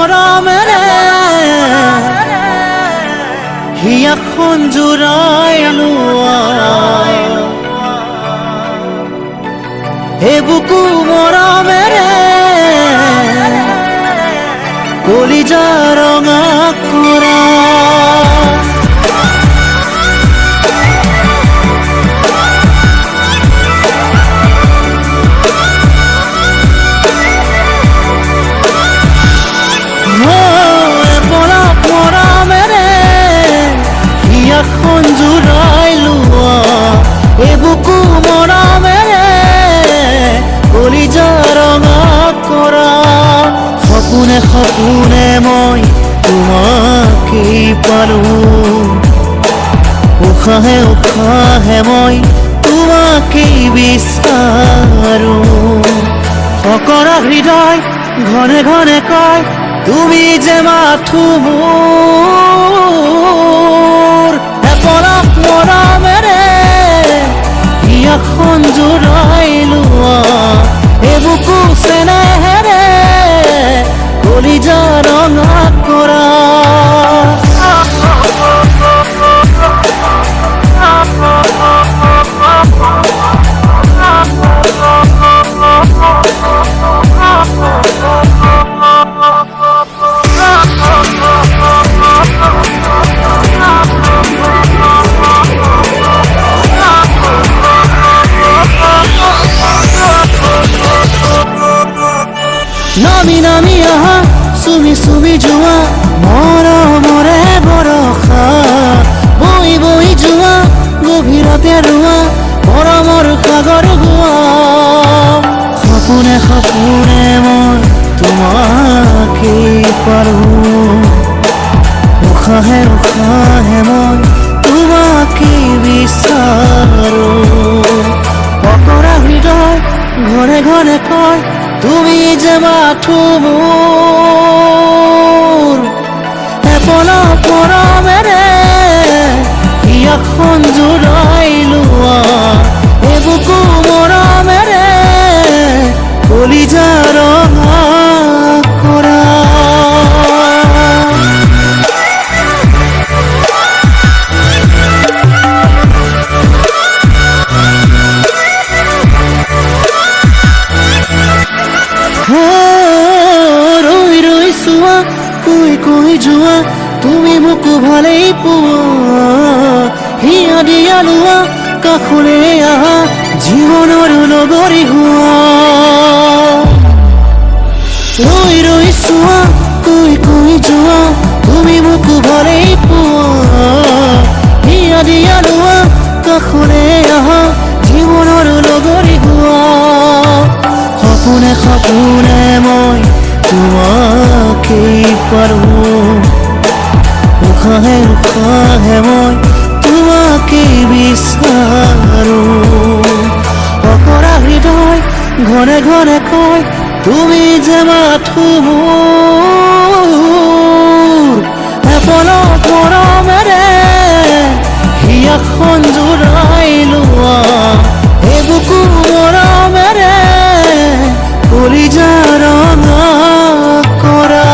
মৰমেৰে হিয়াখন জোৰাই লোৱা বুকু মৰমেৰে কলিজা ৰঙা কৰা মৰমেৰে হিয়াখন জোৰাই লোৱা বুকু মৰমেৰে কলিজা ৰঙা কৰা সপোনে সপোনে মই তোমাকেই পালোঁ উশাহে উশাহে মই তোমাকেই বিচাৰোঁ সকৰা হৃদয় ঘনে ঘনে কয় তুমি যে মাথো মোৰ পলক মৰমেৰে হিয়াখন জোৰাই লোৱা বুকু চেনেহেৰে কলিজা ৰঙা কৰা নামি নামি আহা চুমি চুমি যোৱা মৰমৰে বৰষা বৈ বৈ যোৱা গভীৰতে ৰোৱা মৰমৰ সাগৰ গোৱা সপোনে সপোনে মই তোমাকেই পালোঁ উশাহে উশাহে মই তোমাকেই বিচাৰোঁ অকৰা হৃদয় ঘনে ঘনে কয় তুমি যে মাথো মোৰ পলক মৰমেৰে হিয়াখন জোৰাই লোৱা বুকু মৰমেৰে কলিজা ৰঙা কৰা ৰৈ ৰৈ চোৱা কৈ কৈ যোৱা তুমি মোকো ভালেই পোৱা হিয়া দিয়া লোৱা কাষলৈ আহা জীৱনৰ লগৰী হোৱা ৰৈ ৰৈ চোৱা কৈ কৈ যোৱা তুমি মোকো ভালেই পোৱা হিয়া দিয়া লোৱা কাষলৈ আহা জীৱনৰ লগৰী হোৱা সপোনে সপোনে মই তোমাকেই পালোঁ উশাহে উশাহে মই তোমাকেই বিচাৰোঁ অকৰা হৃদয় ঘনে ঘনে কয় তুমি যে মাথো মোৰ পলক মৰমেৰে হিয়াখন জোৰাই লোৱা বুকু মৰমেৰে কলিজা ৰঙা কৰা